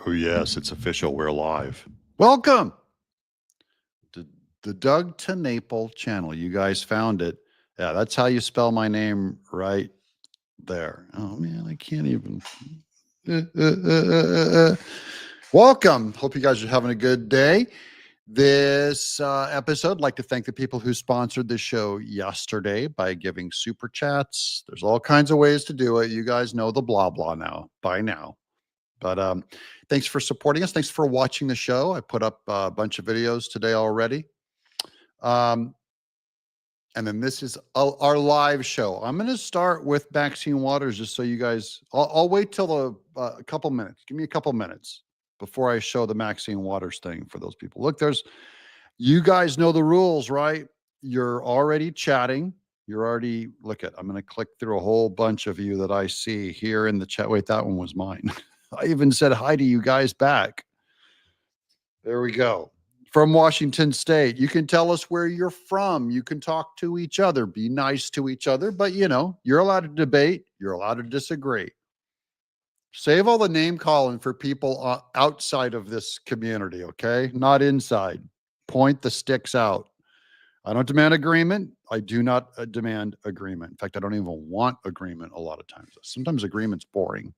Oh, yes, it's official. We're live. Welcome to the Doug TenNapel channel. You guys found it. Yeah, that's how you spell my name right there. Oh, man, I can't even. Welcome. Hope you guys are having a good day. This episode, I'd like to thank the people who sponsored the show yesterday by giving super chats. There's all kinds of ways to do it. You guys know the blah, blah now, by now. But thanks for supporting us. Thanks for watching the show. I put up a bunch of videos today already. And then this is our live show. I'm going to start with Maxine Waters just so you guys, I'll wait till a couple minutes. Give me a couple minutes before I show the Maxine Waters thing for those people. Look, you guys know the rules, right? You're already chatting. Look I'm going to click through a whole bunch of you that I see here in the chat. Wait, that one was mine. I even said hi to you guys back. There we go. From Washington State. You can tell us where you're from. You can talk to each other. Be nice to each other. But, you're allowed to debate. You're allowed to disagree. Save all the name calling for people outside of this community, okay? Not inside. Point the sticks out. I don't demand agreement. I do not demand agreement. In fact, I don't even want agreement a lot of times. Sometimes agreement's boring.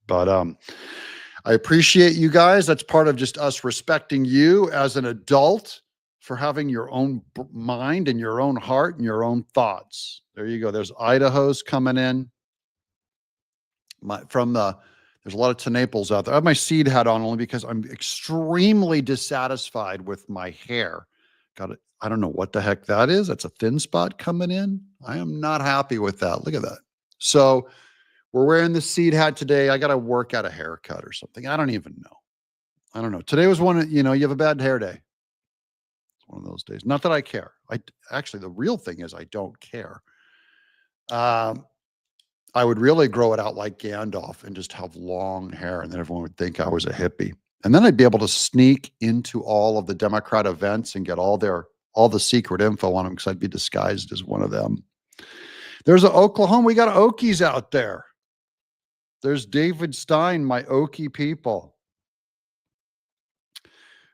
But I appreciate you guys. That's part of just us respecting you as an adult for having your own mind and your own heart and your own thoughts. There you go. There's Idaho's coming in. There's a lot of TenNapels out there. I have my seed hat on only because I'm extremely dissatisfied with my hair. Got it. I don't know what the heck that is. That's a thin spot coming in. I am not happy with that. Look at that. So we're wearing the seed hat today. I got to work out a haircut or something. I don't even know. I don't know. Today was you have a bad hair day. It's one of those days. Not that I care. Actually, the real thing is I don't care. I would really grow it out like Gandalf and just have long hair, and then everyone would think I was a hippie. And then I'd be able to sneak into all of the Democrat events and get all the secret info on them because I'd be disguised as one of them. There's Oklahoma. We got Okies out there. There's David Stein, my Okie people.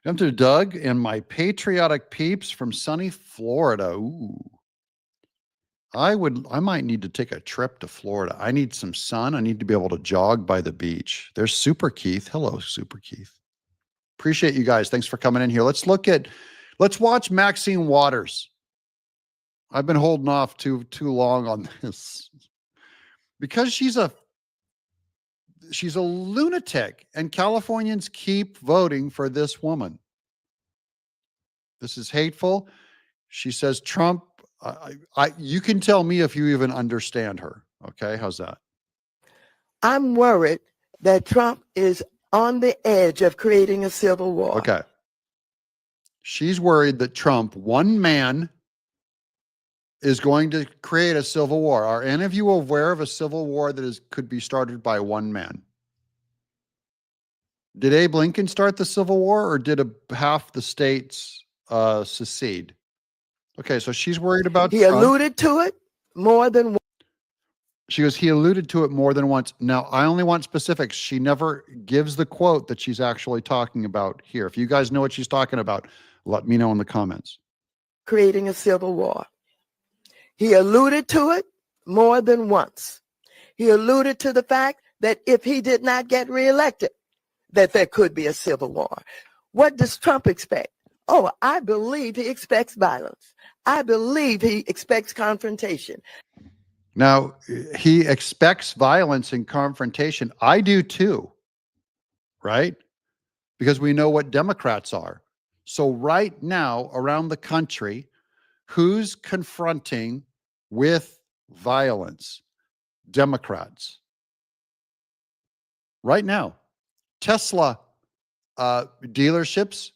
I'm to Doug and my patriotic peeps from sunny Florida. Ooh. I might need to take a trip to Florida. I need some sun. I need to be able to jog by the beach. There's Super Keith. Hello, Super Keith. Appreciate you guys. Thanks for coming in here. Let's watch Maxine Waters. I've been holding off too long on this because she's a lunatic, and Californians keep voting for this woman. This is hateful. She says Trump, you can tell me if you even understand her. Okay. How's that? I'm worried that Trump is on the edge of creating a civil war. Okay. She's worried that Trump, one man, is going to create a civil war. Are any of you aware of a civil war that could be started by one man? Did Abe Lincoln start the Civil War, or did half the states secede? Okay, so she's worried about He alluded to it more than once. She goes, he alluded to it more than once. Now, I only want specifics. She never gives the quote that she's actually talking about here. If you guys know what she's talking about, let me know in the comments. Creating a civil war. He alluded to it more than once. He alluded to the fact that if he did not get reelected, that there could be a civil war. What does Trump expect? Oh, I believe he expects violence. I believe he expects confrontation. Now, he expects violence and confrontation. I do too, right? Because we know what Democrats are. So right now around the country, who's confronting with violence? Democrats. Right now. Tesla dealerships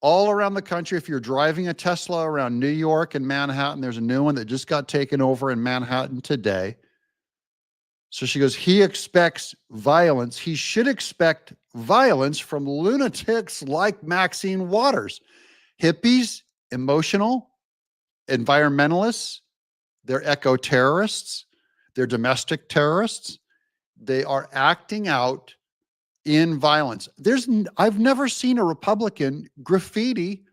all around the country. If you're driving a Tesla around New York and Manhattan, there's a new one that just got taken over in Manhattan today. So she goes, he expects violence. He should expect violence from lunatics like Maxine Waters. Hippies, emotional, environmentalists, they're eco-terrorists, they're domestic terrorists. They are acting out in violence. I've never seen a Republican graffiti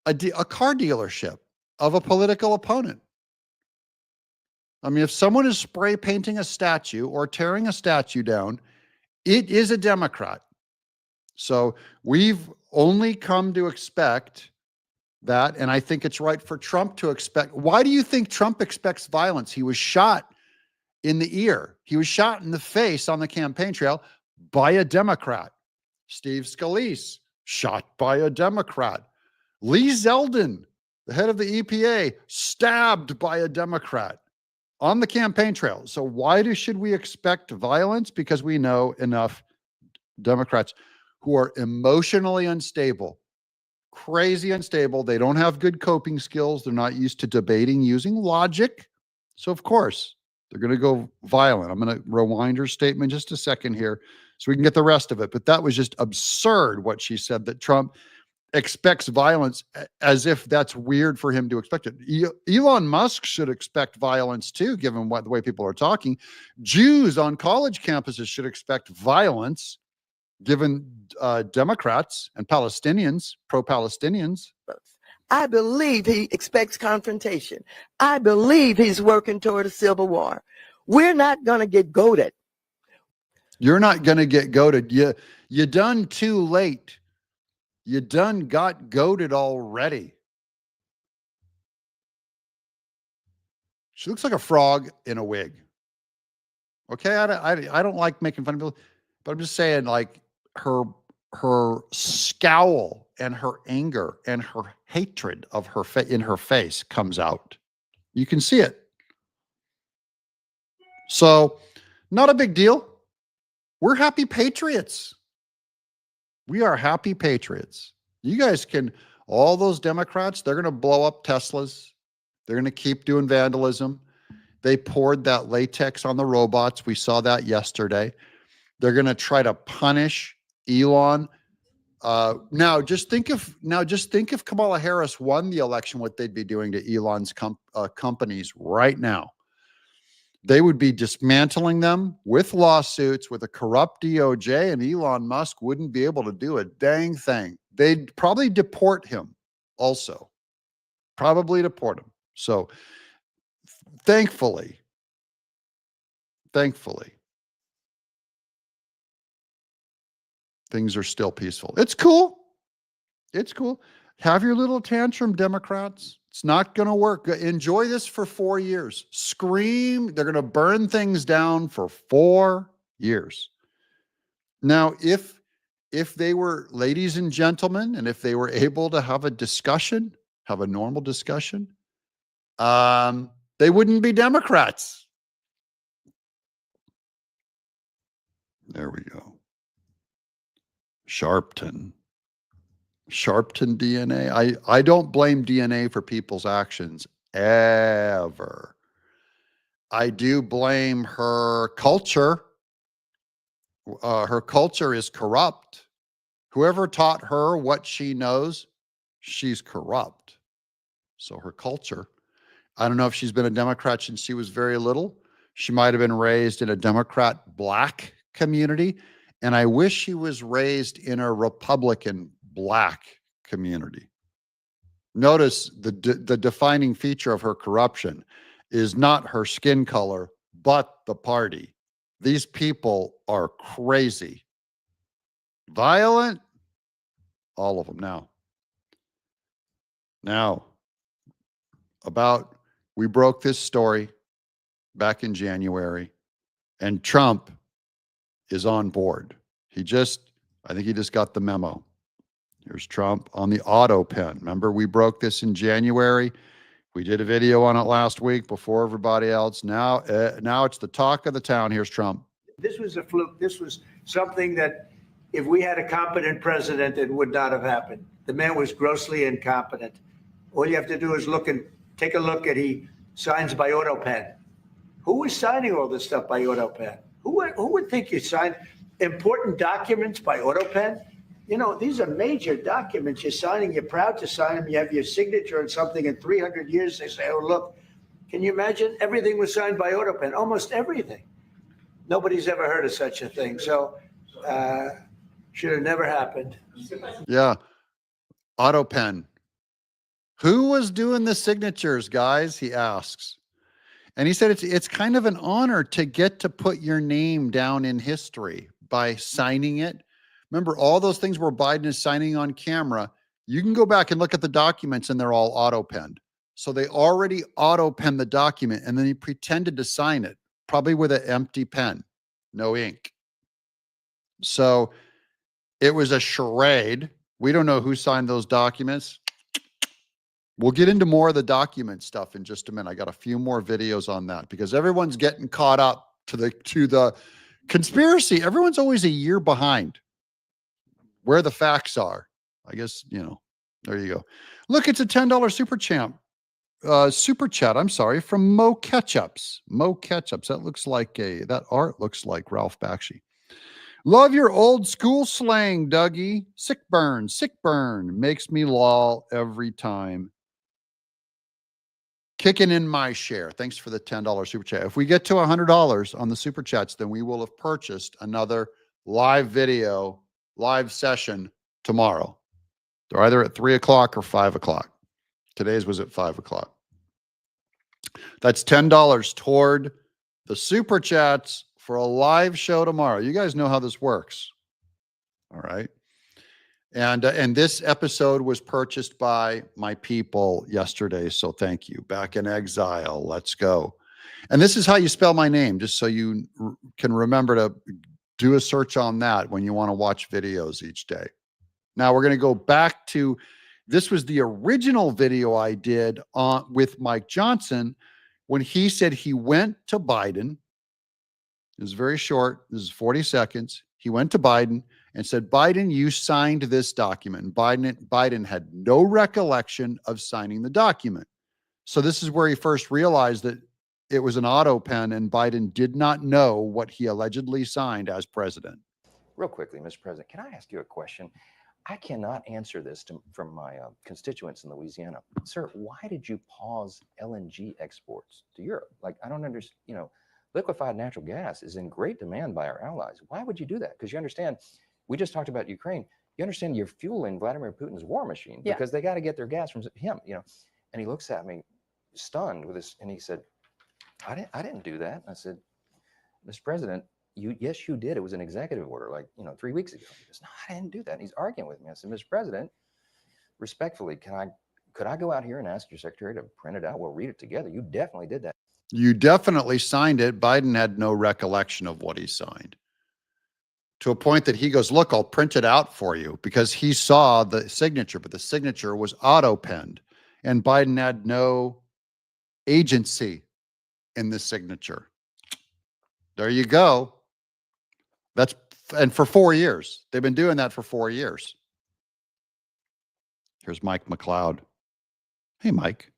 a car dealership of a political opponent. I mean, if someone is spray painting a statue or tearing a statue down, it is a Democrat. So we've only come to expect that, and I think it's right for Trump to expect. Why do you think Trump expects violence? He was shot in the ear. He was shot in the face on the campaign trail by a Democrat. Steve Scalise, shot by a Democrat. Lee Zeldin, the head of the EPA, stabbed by a Democrat on the campaign trail. So why should we expect violence? Because we know enough Democrats who are emotionally unstable, crazy unstable. They don't have good coping skills. They're not used to debating using logic. So of course, they're going to go violent. I'm going to rewind her statement just a second here so we can get the rest of it. But that was just absurd what she said, that Trump expects violence, as if that's weird for him to expect it. Elon Musk should expect violence too, given the way people are talking. Jews on college campuses should expect violence, given Democrats and Palestinians, pro-Palestinians. I believe he expects confrontation. I believe he's working toward a civil war. We're not going to get goaded. You're not going to get goaded. You done too late. You done got goaded already. She looks like a frog in a wig. Okay, I don't like making fun of people, but I'm just saying, like, her scowl and her anger and her hatred of her in her face comes out. You can see it. So, not a big deal. We're happy patriots. We are happy patriots. You guys can, all those Democrats, they're going to blow up Teslas. They're going to keep doing vandalism. They poured that latex on the robots. We saw that yesterday. They're going to try to punish Elon. Now just think if Kamala Harris won the election, what they'd be doing to Elon's companies right now. They would be dismantling them with lawsuits, with a corrupt DOJ, and Elon Musk wouldn't be able to do a dang thing. They'd probably deport him also. Probably deport him. So thankfully, things are still peaceful. It's cool. It's cool. Have your little tantrum, Democrats. It's not going to work. Enjoy this for 4 years. Scream. They're going to burn things down for 4 years. Now, if they were, ladies and gentlemen, and if they were able to have a discussion, have a normal discussion, they wouldn't be Democrats. There we go. Sharpton DNA. I don't blame DNA for people's actions ever. I do blame her culture. Her culture is corrupt. Whoever taught her what she knows, she's corrupt. So her culture. I don't know if she's been a Democrat since she was very little. She might have been raised in a Democrat Black community. And I wish she was raised in a Republican Black community. Notice the defining feature of her corruption is not her skin color, but the party. These people are crazy. Violent, all of them. Now, we broke this story back in January, and Trump is on board. I think he just got the memo. Here's Trump on the auto pen. Remember, we broke this in January. We did a video on it last week before everybody else. Now it's the talk of the town. Here's Trump. This was a fluke. This was something that if we had a competent president, it would not have happened. The man was grossly incompetent. All you have to do is take a look at he signs by auto pen. Who was signing all this stuff by auto pen? Who would think you sign important documents by auto pen? You know, these are major documents you're signing. You're proud to sign them. You have your signature on something. In 300 years, they say, oh, look, can you imagine? Everything was signed by auto pen, almost everything. Nobody's ever heard of such a thing. So Should have never happened. Yeah. Auto pen. Who was doing the signatures, guys? He asks. And he said it's kind of an honor to get to put your name down in history by signing it. Remember, all those things where Biden is signing on camera, you can go back and look at the documents and they're all auto-penned. So they already auto-penned the document and then he pretended to sign it, probably with an empty pen, no ink. So it was a charade. We don't know who signed those documents. We'll get into more of the document stuff in just a minute. I got a few more videos on that because everyone's getting caught up to the conspiracy. Everyone's always a year behind where the facts are. I guess, there you go. Look, it's a $10 super chat. I'm sorry, from Mo Ketchups. Mo Ketchups. That art looks like Ralph Bakshi. Love your old school slang, Dougie. Sick burn. Makes me lol every time. Kicking in my share. Thanks for the $10 super chat. If we get to $100 on the super chats, then we will have purchased another live video, live session tomorrow. They're either at 3 o'clock or 5 o'clock. Today's was at 5 o'clock. That's $10 toward the super chats for a live show tomorrow. You guys know how this works. All right. And this episode was purchased by my people yesterday. So thank you. Back in Exile. Let's go. And this is how you spell my name, just so you can remember to do a search on that when you want to watch videos each day. Now we're going to go back to, this was the original video I did with Mike Johnson when he said he went to Biden. It was very short. This is 40 seconds. He went to Biden and said, Biden, you signed this document. And Biden had no recollection of signing the document. So this is where he first realized that it was an auto pen and Biden did not know what he allegedly signed as president. Real quickly, Mr. President, can I ask you a question? I cannot answer this from my constituents in Louisiana. Sir, why did you pause LNG exports to Europe? Like, I don't understand, liquefied natural gas is in great demand by our allies. Why would you do that? Because you understand, we just talked about Ukraine. You understand you're fueling Vladimir Putin's war machine because they got to get their gas from him, And he looks at me stunned with this, and he said, I didn't do that. And I said, Mr. President, yes, you did. It was an executive order, 3 weeks ago. He goes, no, I didn't do that. And he's arguing with me. I said, Mr. President, respectfully, could I go out here and ask your secretary to print it out? We'll read it together. You definitely did that. You definitely signed it. Biden had no recollection of what he signed, to a point that he goes, look, I'll print it out for you, because he saw the signature, but the signature was auto-penned and Biden had no agency in the signature. There you go. And for 4 years, they've been doing that for 4 years. Here's Mike McLeod. Hey, Mike.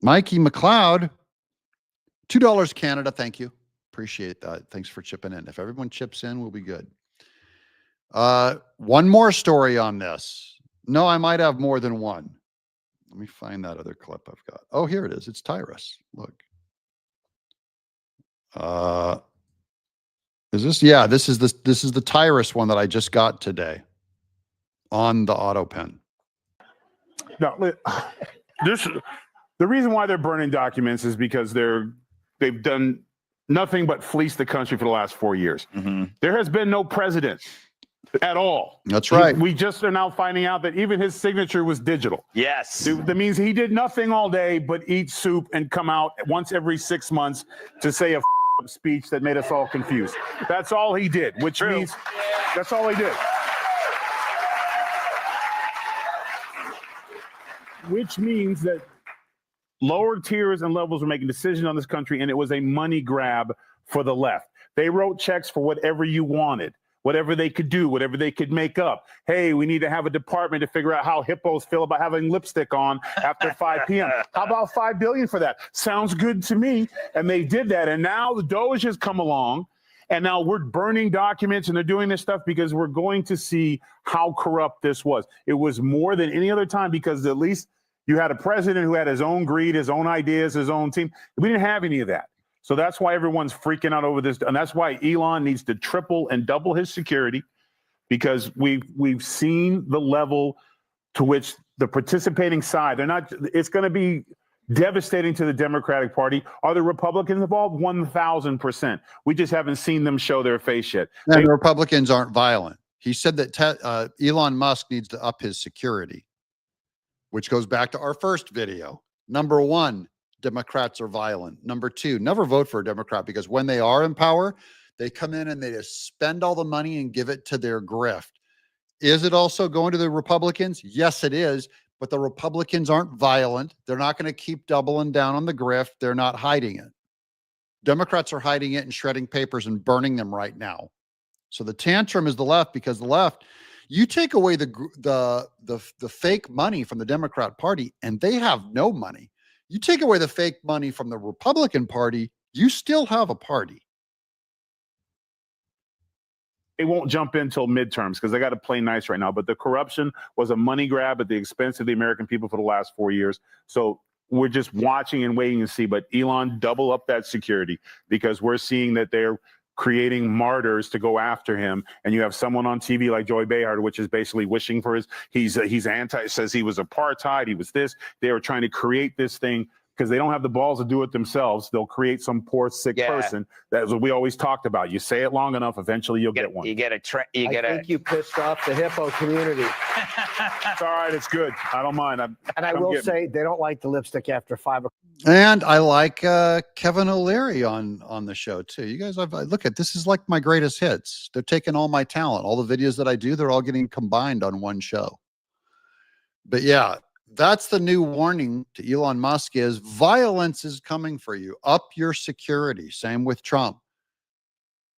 Mikey McLeod. $2 Canada. Thank you. Appreciate that. Thanks for chipping in. If everyone chips in, we'll be good. One more story on this. No, I might have more than one. Let me find that other clip I've got. Oh, here it is. It's Tyrus. Look. Is this? Yeah, this is the Tyrus one that I just got today on the auto pen. No, the reason why they're burning documents is because they've done nothing but fleece the country for the last 4 years. Mm-hmm. There has been no president at all. That's right. We just are now finding out that even his signature was digital. Yes. That means he did nothing all day but eat soup and come out once every 6 months to say a speech that made us all confused. That's all he did, which means that's all he did. Which means that lower tiers and levels were making decisions on this country, and it was a money grab for the left. They wrote checks for whatever you wanted, whatever they could do, whatever they could make up. Hey, we need to have a department to figure out how hippos feel about having lipstick on after 5 p.m. How about $5 billion for that? Sounds good to me. And they did that. And now the Doge has come along, and now we're burning documents, and they're doing this stuff because we're going to see how corrupt this was. It was more than any other time, because at least you had a president who had his own greed, his own ideas, his own team. We didn't have any of that. So that's why everyone's freaking out over this. And that's why Elon needs to triple and double his security, because we've seen the level to which the participating side, it's going to be devastating to the Democratic Party. Are the Republicans involved? 1,000%. We just haven't seen them show their face yet. And the Republicans aren't violent. He said that Elon Musk needs to up his security, which goes back to our first video. Number one, Democrats are violent. Number two, never vote for a Democrat, because when they are in power, they come in and they just spend all the money and give it to their grift. Is it also going to the Republicans? Yes, it is. But the Republicans aren't violent. They're not going to keep doubling down on the grift. They're not hiding it. Democrats are hiding it and shredding papers and burning them right now. So the tantrum is the left, because the left, you take away the fake money from the Democrat Party and they have no money. You take away the fake money from the Republican Party, you still have a party. They won't jump in till midterms because they got to play nice right now. But the corruption was a money grab at the expense of the American people for the last 4 years. So we're just watching and waiting to see. But Elon, double up that security, because we're seeing that they're creating martyrs to go after him. And you have someone on TV like Joy Behar, which is basically wishing for he's anti, says he was apartheid, he was this. They were trying to create this thing because they don't have the balls to do it themselves. They'll create some poor sick person. That's what we always talked about. You say it long enough, eventually you'll get one. I think you pissed off the hippo community. It's all right. It's good. I don't mind. And I will say they don't like the lipstick after 5 o'clock. And I like Kevin O'Leary on the show too. You guys, look at this is like my greatest hits. They're taking all my talent, all the videos that I do. They're all getting combined on one show. But yeah, that's the new warning to Elon Musk: is violence is coming for you. Up your security. Same with Trump,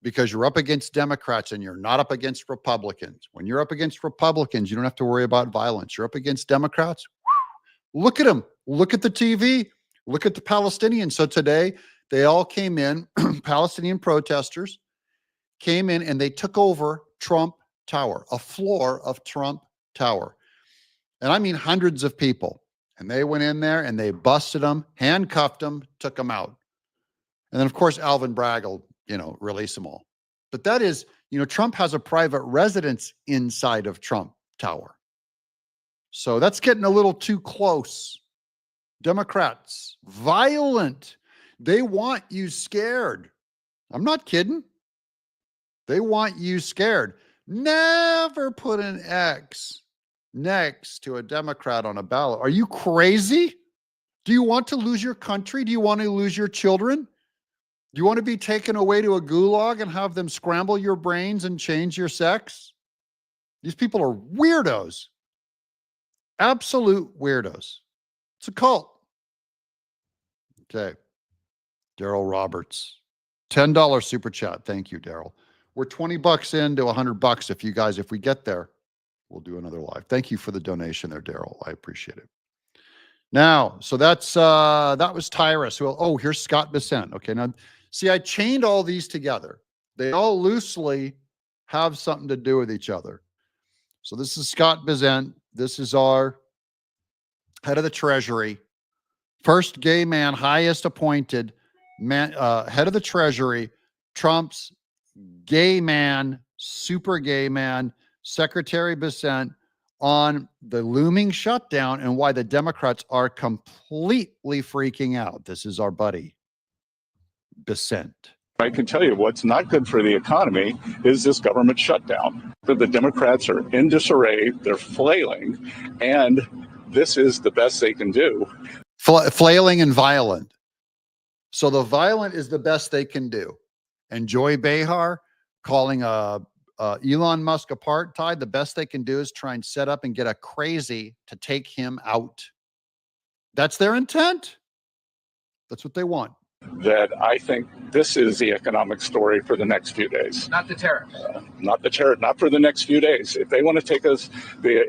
because you're up against Democrats and you're not up against Republicans. When you're up against Republicans, you don't have to worry about violence. You're up against Democrats. Look at them. Look at the TV. Look at the Palestinians. So today they all came in, Palestinian protesters came in and they took over Trump Tower, a floor of Trump Tower. And I mean hundreds of people. And they went in there and they busted them, handcuffed them, took them out. And then, of course, Alvin Bragg will, release them all. But that is, Trump has a private residence inside of Trump Tower. So that's getting a little too close. Democrats, violent. They want you scared. I'm not kidding. They want you scared. Never put an X next to a Democrat on a ballot. Are you crazy? Do you want to lose your country? Do you want to lose your children? Do you want to be taken away to a gulag and have them scramble your brains and change your sex? These people are weirdos. Absolute weirdos. It's a cult. Okay. Daryl Roberts, $10 super chat. Thank you, Daryl. We're $20 into $100. If we get there, we'll do another live. Thank you for the donation there, Daryl. I appreciate it. Now, so that was Tyrus. Oh, here's Scott Bessent. Okay, now see, I chained all these together. They all loosely have something to do with each other. So this is Scott Bessent. This is our head of the Treasury, first gay man, highest appointed man, head of the Treasury, Trump's gay man, super gay man, Secretary Bessent, on the looming shutdown and why the Democrats are completely freaking out. This is our buddy Bessent. I can tell you what's not good for the economy is this government shutdown. The Democrats are in disarray, they're flailing, and this is the best they can do. Flailing and violent. So the violent is the best they can do. And Joy Behar calling Elon Musk apartheid, the best they can do is try and set up and get a crazy to take him out. That's their intent. That's what they want. That I think this is the economic story for the next few days. Not the tariff. Not the tariff, not for the next few days. If they want to take us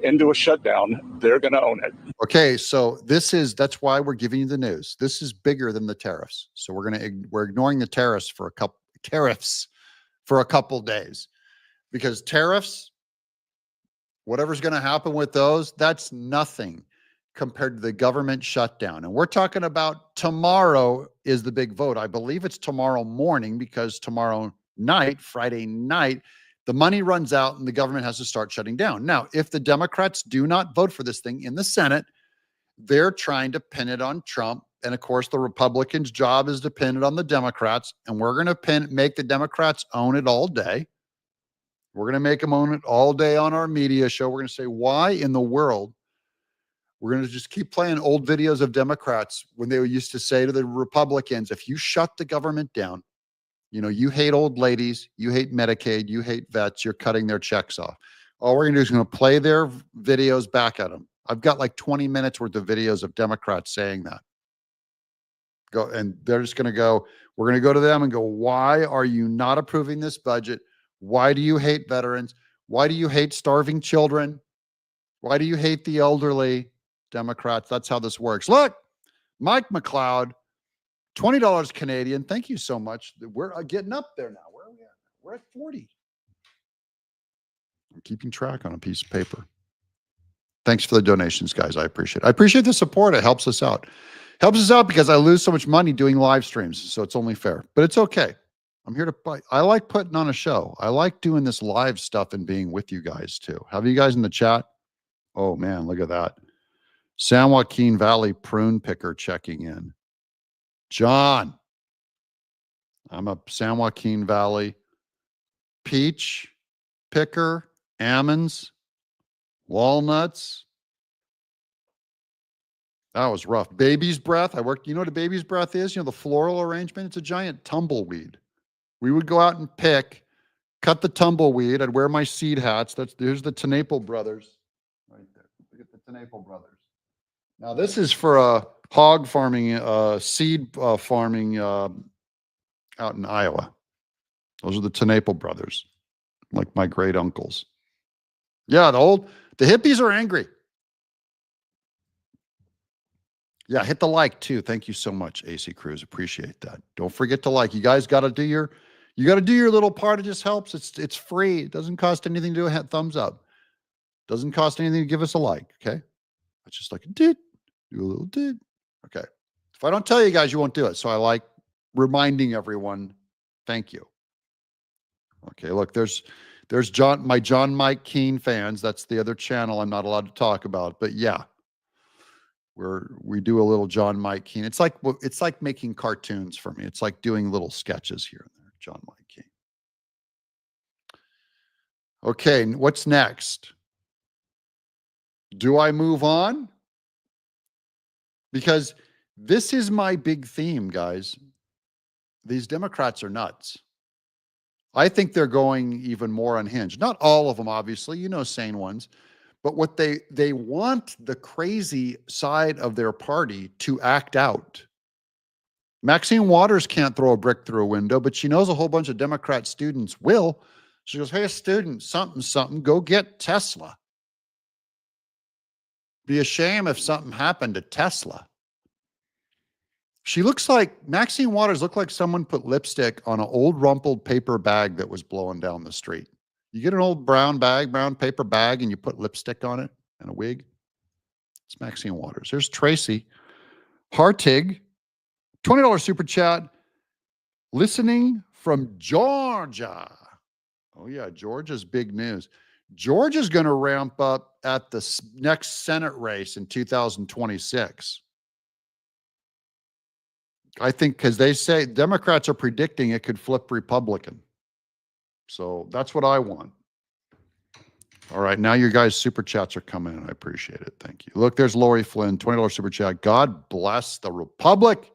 into a shutdown, they're going to own it. Okay, so that's why we're giving you the news. This is bigger than the tariffs. So we're ignoring the tariffs for a couple days, because tariffs, whatever's going to happen with those, that's nothing compared to the government shutdown. And we're talking about tomorrow is the big vote. I believe it's tomorrow morning because tomorrow night, Friday night, the money runs out and the government has to start shutting down. Now, if the Democrats do not vote for this thing in the Senate, they're trying to pin it on Trump. And of course, the Republicans' job is to pin it on the Democrats. And we're going to make the Democrats own it all day. We're going to make them own it all day on our media show. We're going to say, why in the world? We're going to just keep playing old videos of Democrats when they used to say to the Republicans, if you shut the government down, you know, you hate old ladies, you hate Medicaid, you hate vets, you're cutting their checks off. All we're going to do is going to play their videos back at them. I've got like 20 minutes worth of videos of Democrats saying that. And they're just going to go, we're going to go to them and go, why are you not approving this budget? Why do you hate veterans? Why do you hate starving children? Why do you hate the elderly? Democrats, that's how this works. Look, Mike McLeod, $20 Canadian. Thank you so much. We're getting up there now. Where are we at? We're at 40. I'm keeping track on a piece of paper. Thanks for the donations, guys. I appreciate it. I appreciate the support. It helps us out. Helps us out because I lose so much money doing live streams, so it's only fair. But it's okay. I'm here to fight. I like putting on a show. I like doing this live stuff and being with you guys too. Have you guys in the chat? Oh man, look at that. San Joaquin Valley prune picker checking in. John, I'm a San Joaquin Valley peach picker, almonds, walnuts. That was rough. Baby's breath. You know what a baby's breath is? You know, the floral arrangement. It's a giant tumbleweed. We would go out and pick, cut the tumbleweed. I'd wear my seed hats. There's the TenNapel brothers. Right there. Look at the TenNapel brothers. Now, this is for a hog farming, seed farming out in Iowa. Those are the TenNapel brothers, like my great uncles. Yeah, the hippies are angry. Yeah, hit the like too. Thank you so much, AC Cruz. Appreciate that. Don't forget to like. You guys got to do your little part. It just helps. It's free. It doesn't cost anything to do a thumbs up. Doesn't cost anything to give us a like. Okay, it's just like a did. Do a little did. Okay. If I don't tell you guys, you won't do it. So I like reminding everyone. Thank you. Okay. Look, there's my John Mike Keene fans. That's the other channel I'm not allowed to talk about. But yeah, we do a little John Mike Keene. It's like making cartoons for me. It's like doing little sketches here and there. John Mike Keene. Okay. What's next? Do I move on? Because this is my big theme, guys. These Democrats are nuts. I think they're going even more unhinged. Not all of them, obviously, sane ones. But what they want the crazy side of their party to act out. Maxine Waters can't throw a brick through a window, but she knows a whole bunch of Democrat students will. She goes, hey, student, something, go get Tesla. Be a shame if something happened to Tesla. Maxine Waters looked like someone put lipstick on an old rumpled paper bag that was blowing down the street. You get an old brown paper bag, and you put lipstick on it and a wig. It's Maxine Waters. Here's Tracy Hartig, $20 super chat, listening from Georgia. Oh yeah, Georgia's big news. Georgia's going to ramp up at the next Senate race in 2026. I think because they say Democrats are predicting it could flip Republican. So that's what I want. All right, now your guys' super chats are coming in. I appreciate it. Thank you. Look, there's Lori Flynn, $20 super chat. God bless the Republic.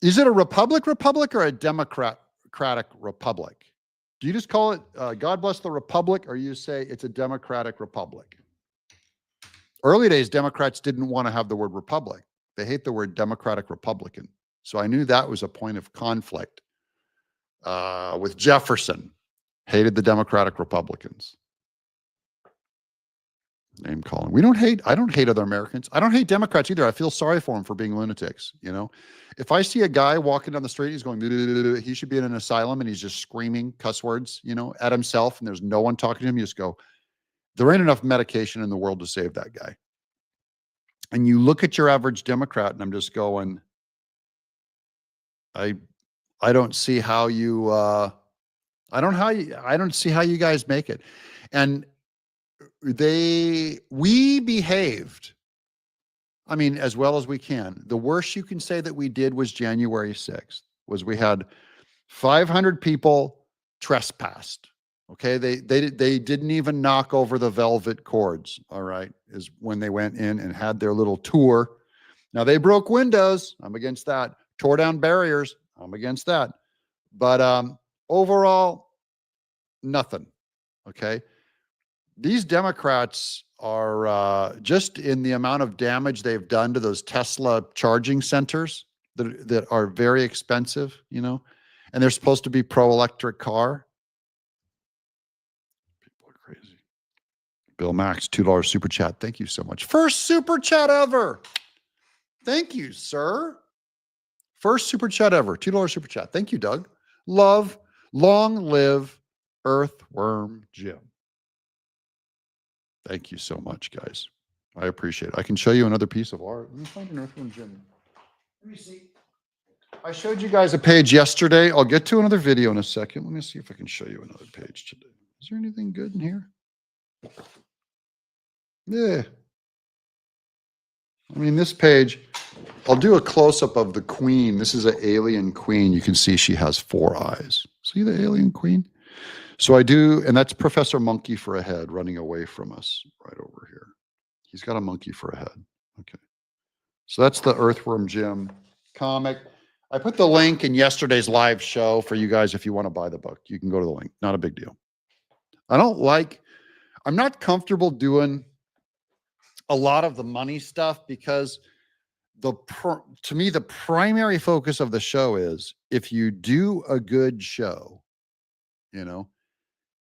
Is it a republic or a democratic republic? Do you just call it God bless the Republic, or you say it's a democratic republic? Early days, Democrats didn't want to have the word republic. They hate the word Democratic Republican. So I knew that was a point of conflict with Jefferson. Hated the Democratic Republicans. Name calling. I don't hate other Americans. I don't hate Democrats either. I feel sorry for them for being lunatics. If I see a guy walking down the street, he's going, he should be in an asylum, and he's just screaming cuss words, at himself, and there's no one talking to him. You just go, there ain't enough medication in the world to save that guy. And you look at your average Democrat, and I'm just going, I don't see how you I don't see how you guys make it. And we behaved, I mean, as well as we can. The worst you can say that we did was January 6th, was we had 500 people trespassed. Okay, they didn't even knock over the velvet cords. All right, is when they went in and had their little tour. Now they broke windows. I'm against that. Tore down barriers. I'm against that. But overall, nothing. Okay, these Democrats are just in the amount of damage they've done to those Tesla charging centers that are very expensive, you know, and they're supposed to be pro-electric car. People are crazy. Bill Max, $2 super chat. Thank you so much. First super chat ever. Thank you, sir. First super chat ever. $2 super chat. Thank you, Doug. Love, long live Earthworm Jim. Thank you so much, guys. I appreciate it. I can show you another piece of art. Let me find an Earthworm Jim. Let me see. I showed you guys a page yesterday. I'll get to another video in a second. Let me see if I can show you another page today. Is there anything good in here? Yeah. I mean, this page, I'll do a close-up of the queen. This is an alien queen. You can see she has 4 eyes. See the alien queen? So I do, and that's Professor Monkey for a head running away from us right over here. He's got a monkey for a head. Okay. So that's the Earthworm Jim comic. I put the link in yesterday's live show for you guys. If you want to buy the book, you can go to the link. Not a big deal. I'm not comfortable doing a lot of the money stuff because to me, the primary focus of the show is if you do a good show, you know,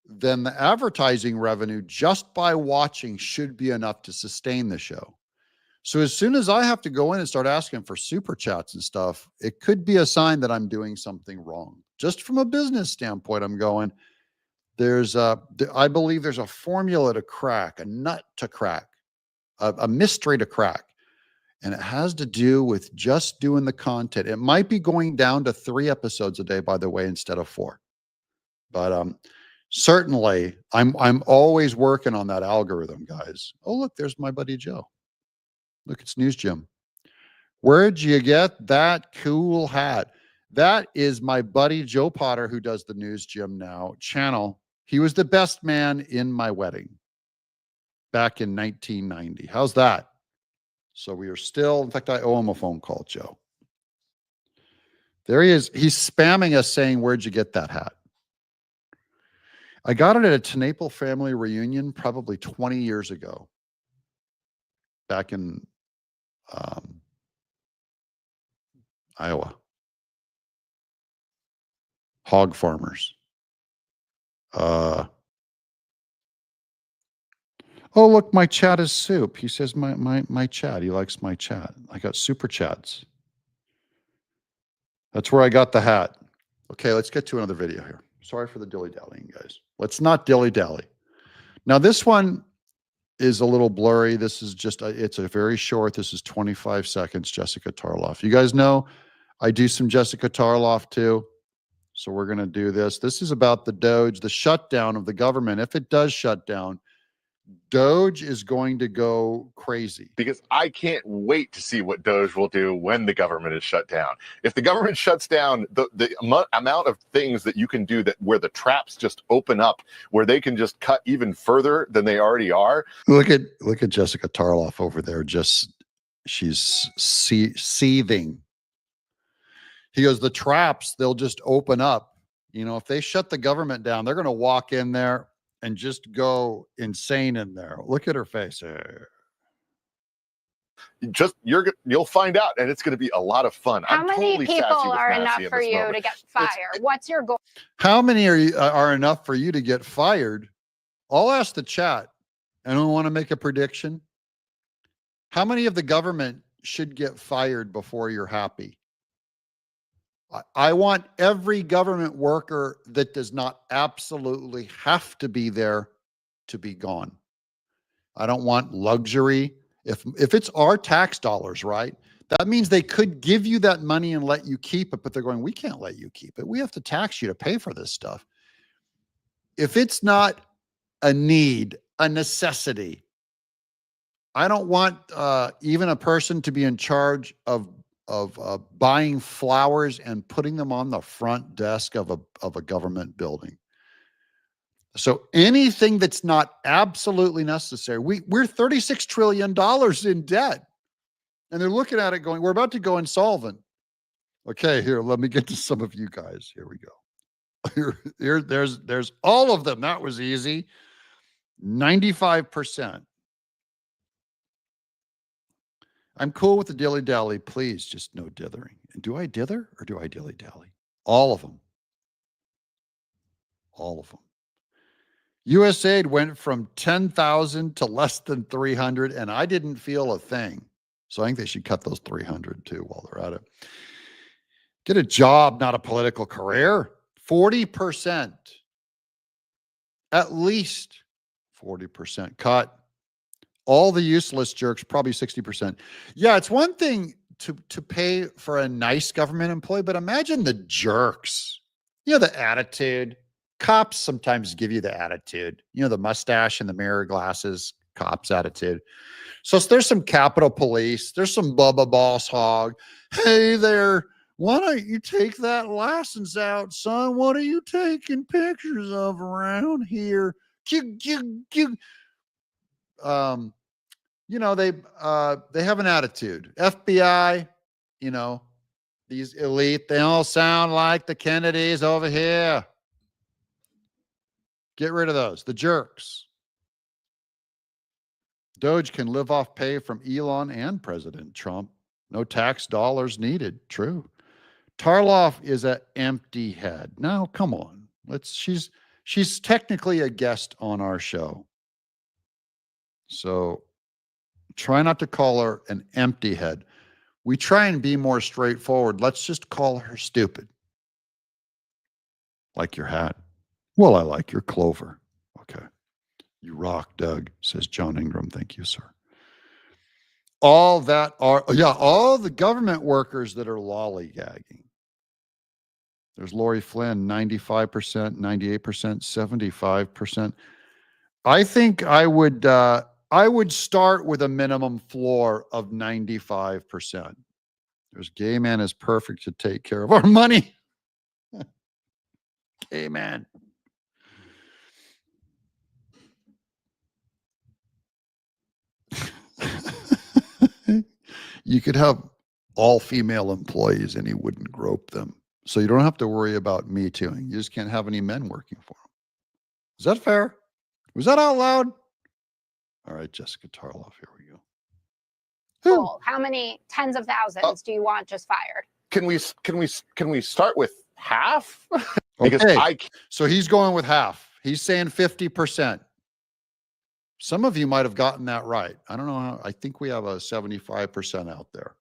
then the advertising revenue just by watching should be enough to sustain the show. So as soon as I have to go in and start asking for super chats and stuff, it could be a sign that I'm doing something wrong. Just from a business standpoint, I'm going, I believe there's a formula to crack, a nut to crack, a mystery to crack. And it has to do with just doing the content. It might be going down to 3 episodes a day, by the way, instead of 4. But certainly I'm always working on that algorithm, guys. Oh, look, there's my buddy Joe. Look, it's News Jim. Where'd you get that cool hat? That is my buddy Joe Potter, who does the News Jim Now channel. He was the best man in my wedding back in 1990. How's that? So we are still, in fact, I owe him a phone call, Joe. There he is. He's spamming us saying, where'd you get that hat? I got it at a TenNapel family reunion probably 20 years ago. Back in Iowa. Hog farmers. Oh, look, my chat is soup. He says my chat. He likes my chat. I got super chats. That's where I got the hat. Okay, let's get to another video here. Sorry for the dilly-dallying, guys. Let's not dilly-dally. Now, this one is a little blurry. This is just, it's a very short. This is 25 seconds, Jessica Tarloff. You guys know I do some Jessica Tarloff too. So we're going to do this. This is about the Doge, the shutdown of the government. If it does shut down, Doge is going to go crazy. Because I can't wait to see what Doge will do when the government is shut down. If the government shuts down, the amount of things that you can do that where the traps just open up, where they can just cut even further than they already are. Look at Jessica Tarloff over there. She's seething. He goes, the traps, they'll just open up. You know, if they shut the government down, they're going to walk in there and just go insane in there. Look at her face. You'll find out, and it's going to be a lot of fun. How many people are enough for you to get fired? What's your goal? How many are enough for you to get fired? I'll ask the chat. Anyone want to make a prediction? How many of the government should get fired before you're happy? I want every government worker that does not absolutely have to be there to be gone. I don't want luxury If it's our tax dollars, right? That means they could give you that money and let you keep it, but they're going, we can't let you keep it. We have to tax you to pay for this stuff. If it's not a need, a necessity, I don't want even a person to be in charge of buying flowers and putting them on the front desk of a government building. So anything that's not absolutely necessary, we're $36 trillion in debt. And they're looking at it going, we're about to go insolvent. Okay, here, let me get to some of you guys. Here we go. There's all of them. That was easy. 95%. I'm cool with the dilly-dally. Please, just no dithering. And do I dither or do I dilly-dally? All of them. All of them. USAID went from 10,000 to less than 300, and I didn't feel a thing. So I think they should cut those 300 too while they're at it. Get a job, not a political career. 40%. At least 40% cut. All the useless jerks, probably 60%. Yeah, it's one thing to pay for a nice government employee, but imagine the jerks. You know, the attitude. Cops sometimes give you the attitude. You know, the mustache and the mirror glasses, cops attitude. So there's some Capitol Police. There's some Bubba Boss Hog. Hey there, why don't you take that license out, son? What are you taking pictures of around here? You know, they have an attitude. FBI, you know, these elite, they all sound like the Kennedys over here. Get rid of those, the jerks. Doge can live off pay from Elon and President Trump. No tax dollars needed. True. Tarloff is an empty head. Now, come on. She's technically a guest on our show. So try not to call her an empty head. We try and be more straightforward. Let's just call her stupid. Like your hat. Well, I like your clover. Okay. You rock, Doug, says John Ingram. Thank you, sir. All the government workers that are lollygagging. There's Lori Flynn, 95%, 98%, 75%. I think I would start with a minimum floor of 95%. There's Gay Man is perfect to take care of our money. Gay Man. You could have all female employees and he wouldn't grope them. So you don't have to worry about me tooing. You just can't have any men working for him. Is that fair? Was that out loud? All right, Jessica Tarloff, here we go. Cool. How many tens of thousands do you want just fired? Can we start with half? Okay. So he's going with half. He's saying 50%. Some of you might have gotten that right. I don't know how. I think we have a 75% out there.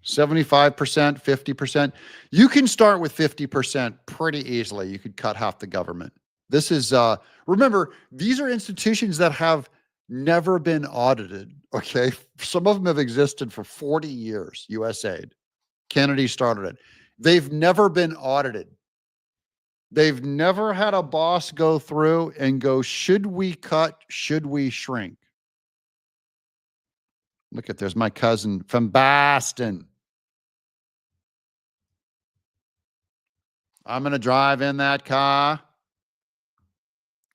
75%, 50%. You can start with 50% pretty easily. You could cut half the government. This is, remember, these are institutions that have never been audited, okay? Some of them have existed for 40 years, USAID. Kennedy started it. They've never been audited. They've never had a boss go through and go, should we cut? Should we shrink? Look at, there's my cousin from Boston. I'm going to drive in that car.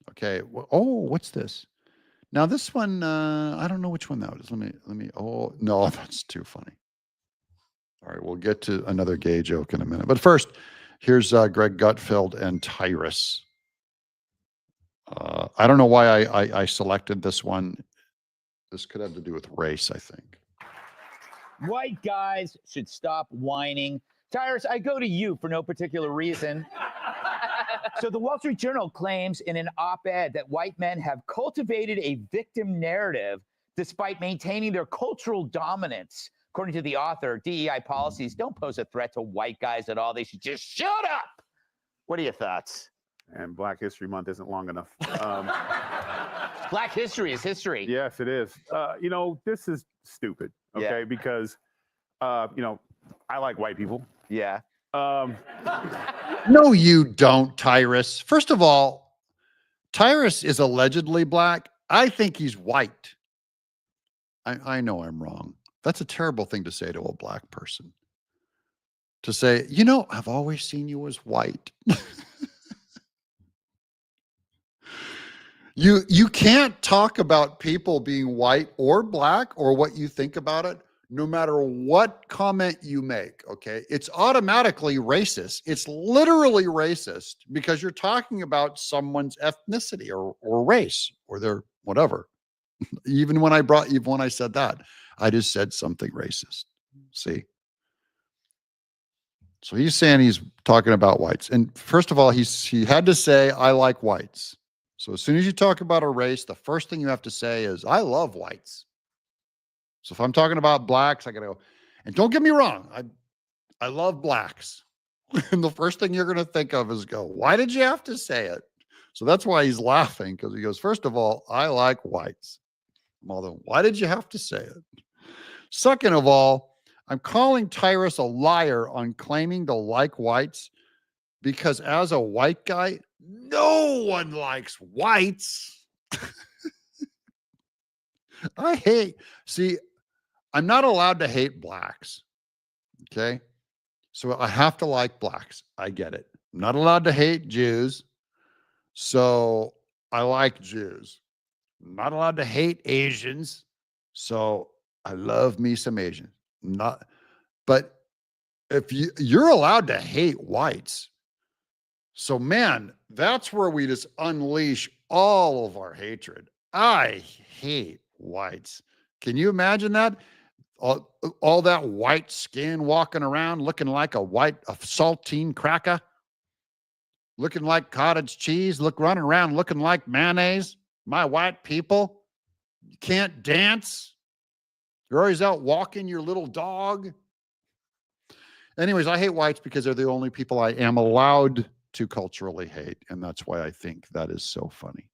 Okay. Oh, what's this? Now this one, I don't know which one that is. Let me, oh, no, that's too funny. All right. We'll get to another gay joke in a minute. But first, here's Greg Gutfeld and Tyrus. I don't know why I selected this one. This could have to do with race, I think. White guys should stop whining. Tyrus, I go to you for no particular reason. So the Wall Street Journal claims in an op-ed that white men have cultivated a victim narrative despite maintaining their cultural dominance. According to the author, DEI policies don't pose a threat to white guys at all. They should just shut up. What are your thoughts? And Black History Month isn't long enough. Black history is history. Yes, it is. You know, this is stupid. Okay, Yeah. because you know, I like white people. Yeah. No, you don't, Tyrus. First of all, Tyrus is allegedly black. I think he's white. I know I'm wrong. That's a terrible thing to say to a black person. To say, you know, I've always seen you as white. You can't talk about people being white or black or what you think about it, no matter what comment you make. Okay. It's automatically racist. It's literally racist because you're talking about someone's ethnicity or race or their whatever. Even when I said that, I just said something racist. See? So he's saying he's talking about whites. And first of all, he had to say, I like whites. So as soon as you talk about a race, the first thing you have to say is, I love whites. So if I'm talking about blacks, I got to go, and don't get me wrong, I love blacks. And the first thing you're going to think of is go, why did you have to say it? So that's why he's laughing, because he goes, first of all, I like whites. Well, then why did you have to say it? Second of all, I'm calling Tyrus a liar on claiming to like whites because as a white guy, no one likes whites. I'm not allowed to hate blacks. Okay. So I have to like blacks. I get it. I'm not allowed to hate Jews. So I like Jews. I'm not allowed to hate Asians. So I love me some Asians. But if you're allowed to hate whites. So man, that's where we just unleash all of our hatred. I hate whites. Can you imagine that? All that white skin walking around looking like a saltine cracker, looking like cottage cheese, running around looking like mayonnaise. My white people, you can't dance. You're always out walking your little dog. Anyways, I hate whites because they're the only people I am allowed to culturally hate. And that's why I think that is so funny.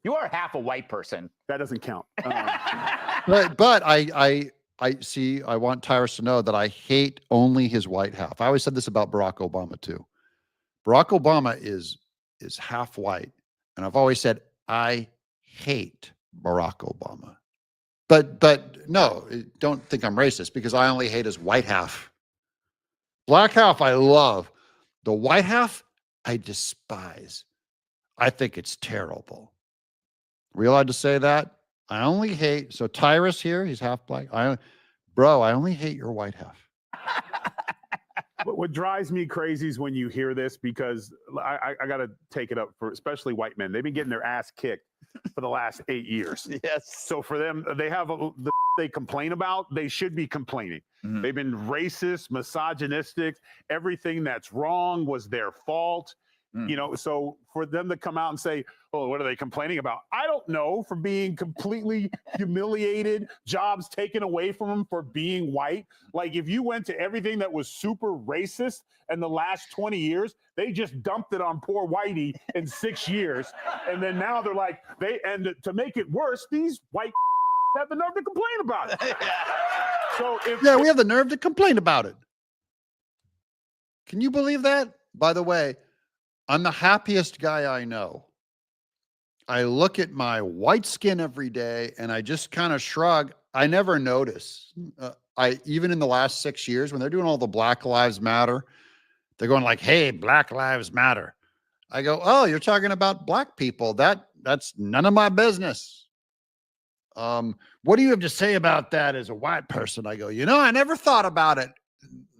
You are half a white person. That doesn't count. But I want Tyrus to know that I hate only his white half. I always said this about Barack Obama too. Barack Obama is half white. And I've always said, I hate Barack Obama. But no, don't think I'm racist because I only hate his white half. Black half, I love. The white half, I despise. I think it's terrible. Are we allowed to say that? I only hate, so Tyrus here, he's half black. I only hate your white half. What drives me crazy is when you hear this, because I got to take it up for especially white men. They've been getting their ass kicked for the last 8 years. Yes. So for them, they have the they complain about, they should be complaining. Mhm. They've been racist, misogynistic. Everything that's wrong was their fault. You know, so for them to come out and say, oh, what are they complaining about? I don't know, for being completely humiliated, jobs taken away from them for being white. Like if you went to everything that was super racist in the last 20 years, they just dumped it on poor whitey in 6 years. And then now they're like, and to make it worse, these white have the nerve to complain about it. So we have the nerve to complain about it. Can you believe that? By the way, I'm the happiest guy I know. I look at my white skin every day and I just kind of shrug. I never notice. Even in the last 6 years, when they're doing all the Black Lives Matter, they're going like, hey, Black Lives Matter. I go, oh, you're talking about black people. That's none of my business. What do you have to say about that as a white person? I go, I never thought about it.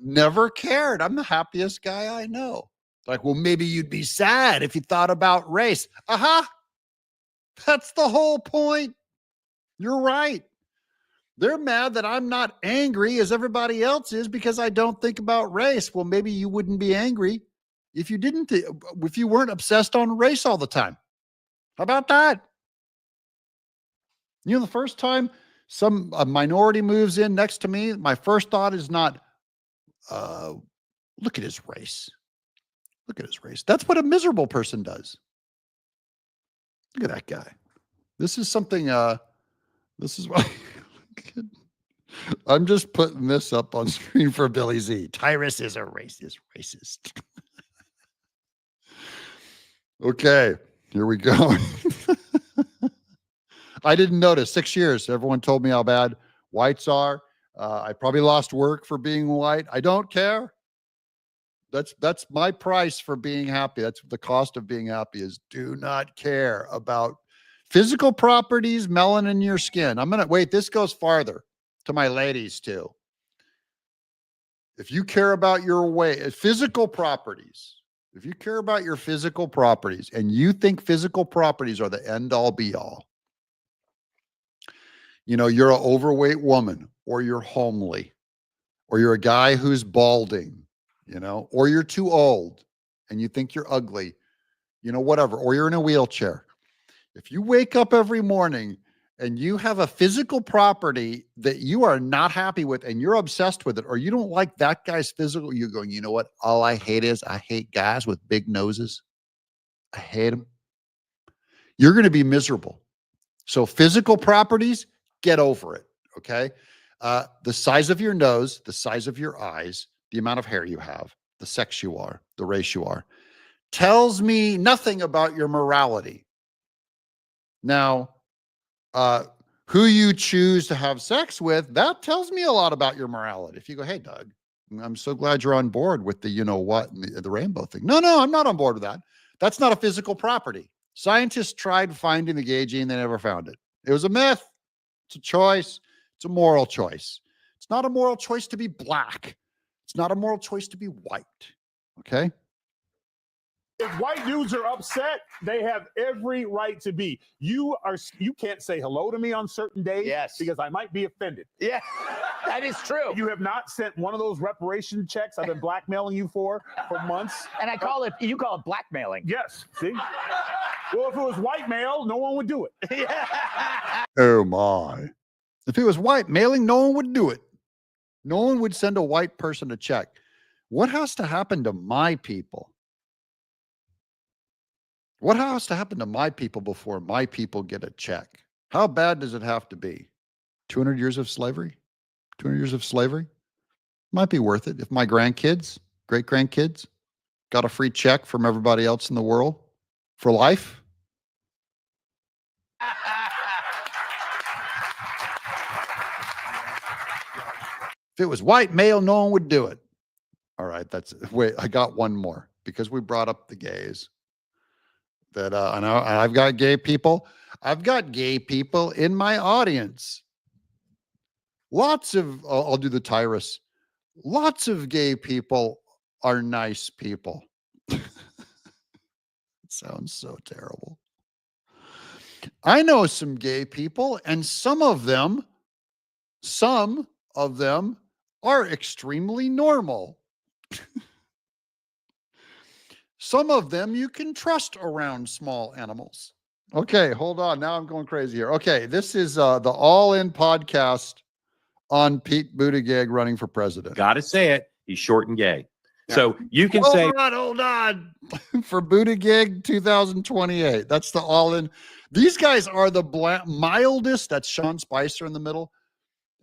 Never cared. I'm the happiest guy I know. Like, well, maybe you'd be sad if you thought about race. That's the whole point. You're right. They're mad that I'm not angry as everybody else is because I don't think about race. Well, maybe you wouldn't be angry if you weren't obsessed on race all the time. How about that? The first time a minority moves in next to me, my first thought is not, look at his race. Look at his race. That's what a miserable person does. Look at that guy. This is something, this is why I'm just putting this up on screen for Billy Z. Tyrus is a racist. Okay, here we go. I didn't notice 6 years. Everyone told me how bad whites are. I probably lost work for being white. I don't care. That's my price for being happy. That's the cost of being happy is do not care about physical properties, melanin in your skin. I'm going to wait. This goes farther to my ladies too. If you care about your physical properties, if you care about your physical properties and you think physical properties are the end all be all, you know, you're an overweight woman or you're homely or you're a guy who's balding, you know, or you're too old and you think you're ugly, you know, whatever, or you're in a wheelchair. If you wake up every morning and you have a physical property that you are not happy with and you're obsessed with it, or you don't like that guy's physical, you're going, you know what? All I hate guys with big noses. I hate them. You're going to be miserable. So physical properties, get over it. Okay. The size of your nose, the size of your eyes, the amount of hair you have, the sex you are, the race you are, tells me nothing about your morality. Now, who you choose to have sex with, that tells me a lot about your morality. If you go, hey, Doug, I'm so glad you're on board with the, you know what, and the rainbow thing. No, I'm not on board with that. That's not a physical property. Scientists tried finding the gay gene. They never found it. It was a myth. It's a choice. It's a moral choice. It's not a moral choice to be black. It's not a moral choice to be white. Okay. If white dudes are upset, they have every right to be. You can't say hello to me on certain days because I might be offended. Yeah, that is true. You have not sent one of those reparation checks I've been blackmailing you for months. And you call it blackmailing. Yes. See? Well, if it was white mail, no one would do it. Oh my. If it was white mailing, no one would do it. No one would send a white person a check. What has to happen to my people? What has to happen to my people before my people get a check? How bad does it have to be? 200 years of slavery? 200 years of slavery? Might be worth it if my grandkids, great-grandkids, got a free check from everybody else in the world for life. If it was white male, no one would do it. All right, wait, I got one more because we brought up the gays. That I know I've got gay people. I've got gay people in my audience. Lots of, I'll do the Tyrus. Lots of gay people are nice people. It sounds so terrible. I know some gay people, and some of them are extremely normal. Some of them you can trust around small animals. Okay, hold on. Now I'm going crazy here. Okay, this is the All In podcast on Pete Buttigieg running for president. Gotta say it. He's short and gay. So you can say, hold on. For Buttigieg 2028. That's the All In. These guys are the mildest. That's Sean Spicer in the middle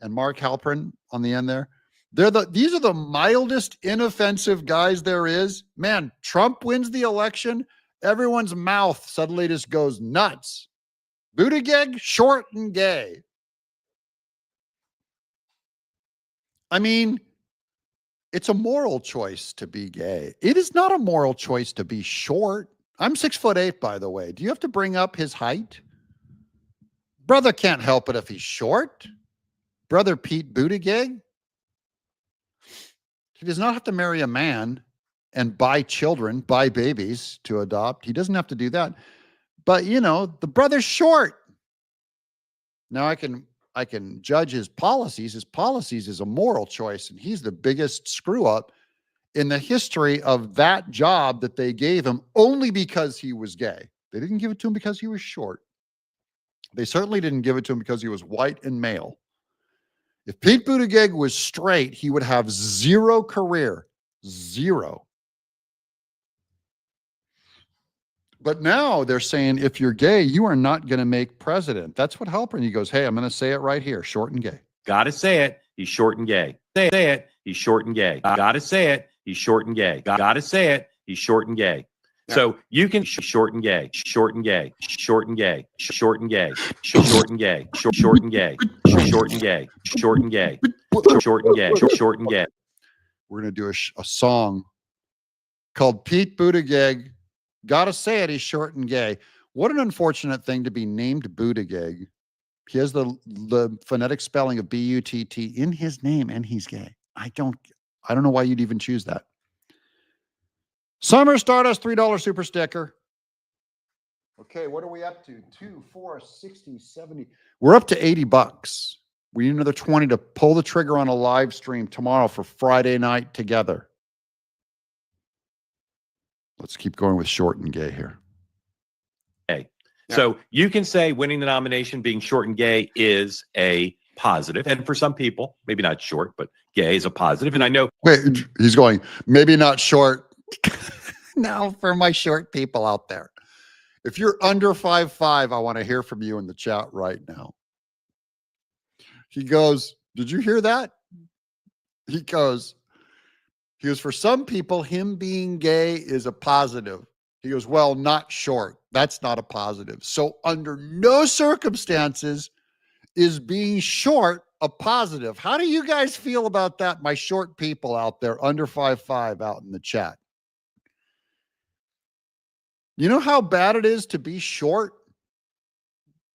and Mark Halperin on the end there. These are the mildest, inoffensive guys there is. Man, Trump wins the election. Everyone's mouth suddenly just goes nuts. Buttigieg, short and gay. I mean, it's a moral choice to be gay. It is not a moral choice to be short. I'm 6'8", by the way. Do you have to bring up his height? Brother can't help it if he's short. Brother Pete Buttigieg. He does not have to marry a man and buy babies to adopt. He doesn't have to do that. But, you know, the brother's short. Now I can judge his policies. His policies is a moral choice, and he's the biggest screw up in the history of that job that they gave him only because he was gay. They didn't give it to him because he was short. They certainly didn't give it to him because he was white and male. If Pete Buttigieg was straight, he would have zero career. Zero. But now they're saying if you're gay, you are not going to make president. That's what Halpern. He goes, hey, I'm going to say it right here, short and gay. Gotta say it. He's short and gay. Say it. He's short and gay. Gotta say it. He's short and gay. Gotta say it. He's short and gay. So you can short and gay, short and gay, short and gay, short and gay, short and gay, short and gay, short and gay, short and gay, short and gay, short and gay. We're going to do a song called Pete Buttigieg. Gotta say it, he's short and gay. What an unfortunate thing to be named Buttigieg. He has the phonetic spelling of B-U-T-T in his name, and he's gay. I don't know why you'd even choose that. Summer Stardust $3 super sticker. Okay, what are we up to? 2, 4, 60, 70. We're up to $80. We need another 20 to pull the trigger on a live stream tomorrow for Friday night together. Let's keep going with short and gay here. Hey, so you can say winning the nomination, being short and gay is a positive. And for some people, maybe not short, but gay is a positive. And I know. Wait, he's going, maybe not short. Now for my short people out there. If you're under 5'5", I want to hear from you in the chat right now. He goes, did you hear that? He goes, for some people, him being gay is a positive. He goes, well, not short. That's not a positive. So under no circumstances is being short a positive. How do you guys feel about that? My short people out there under 5'5" out in the chat. You know how bad it is to be short?